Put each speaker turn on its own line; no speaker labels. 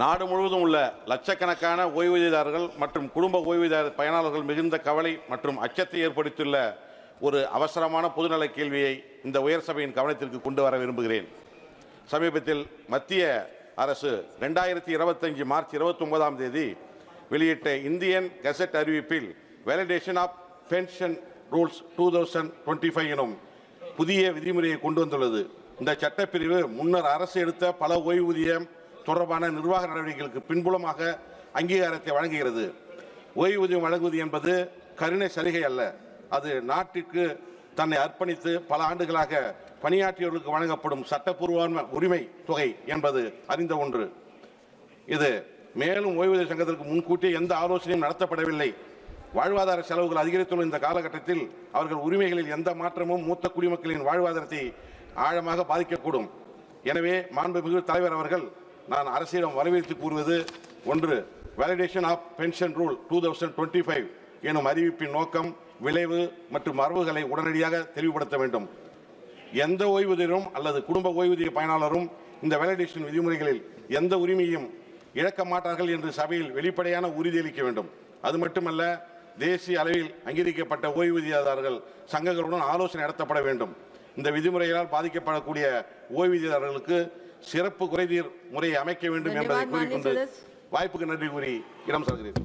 நாடு முழுவதும் உள்ள லட்சக்கணக்கான ஓய்வூதியதாரர்கள் மற்றும் குடும்ப ஓய்வூதிய பயனாளர்கள் மிகுந்த கவலை மற்றும் அச்சத்தை ஏற்படுத்தியுள்ள ஒரு அவசரமான பொதுநல கேள்வியை இந்த உயர் சபையின் கவனத்திற்கு கொண்டு வர விரும்புகிறேன். சமீபத்தில் மத்திய அரசு 2025 மார்ச் 29ஆம் தேதி வெளியிட்ட இந்தியன் கெசட் அறிவிப்பில் வேலிடேஷன் ஆஃப் பென்ஷன் ரூல்ஸ் 2025 எனும் புதிய விதிமுறையை கொண்டு வந்துள்ளது. இந்த சட்டப்பிரிவு முன்னர் அரசு எடுத்த பல ஓய்வூதியம் தொடர்பான நிர்வாக நடவடிக்கைகளுக்கு பின்புலமாக அங்கீகாரத்தை வழங்குகிறது. ஓய்வூதியம் வழங்குவது என்பது கருணை சலுகை அல்ல. அது நாட்டிற்கு தன்னை அர்ப்பணித்து பல ஆண்டுகளாக பணியாற்றியவர்களுக்கு வழங்கப்படும் சட்டப்பூர்வமான உரிமை தொகை என்பது அறிந்த ஒன்று. இது மேலும் ஓய்வூதிய சங்கத்திற்கு முன்கூட்டியே எந்த ஆலோசனையும் நடத்தப்படவில்லை. வாழ்வாதார செலவுகள் அதிகரித்துள்ள இந்த காலகட்டத்தில் அவர்கள் உரிமைகளில் எந்த மாற்றமும் மூத்த குடிமக்களின் வாழ்வாதாரத்தை ஆழமாக பாதிக்கக்கூடும். எனவே மாண்புமிகு தலைவர் அவர்கள், நான் அரசிடம் வரவேற்று கூறுவது ஒன்று, வேலிடேஷன் ஆஃப் பென்ஷன் ரூல் 2025 எனும் அறிவிப்பின் நோக்கம், விளைவு மற்றும் மரபுகளை உடனடியாக தெளிவுபடுத்த வேண்டும். எந்த ஓய்வூதியரும் அல்லது குடும்ப ஓய்வூதிய பயனாளரும் இந்த வேலிடேஷன் விதிமுறைகளில் எந்த உரிமையும் இழக்க மாட்டார்கள் என்று சபையில் வெளிப்படையான உறுதியளிக்க வேண்டும். அது மட்டுமல்ல, தேசிய அளவில் அங்கீகரிக்கப்பட்ட ஓய்வூதியதாரர்கள் சங்கங்களுடன் ஆலோசனை நடத்தப்பட வேண்டும். இந்த விதிமுறைகளால் பாதிக்கப்படக்கூடிய ஓய்வூதியதாரர்களுக்கு சிறப்பு குறைதீர் முறையை அமைக்க வேண்டும் என்பதை கூறிக்கொண்டு வாய்ப்புக்கு நன்றி கூறி இடம் சார்கிறேன்.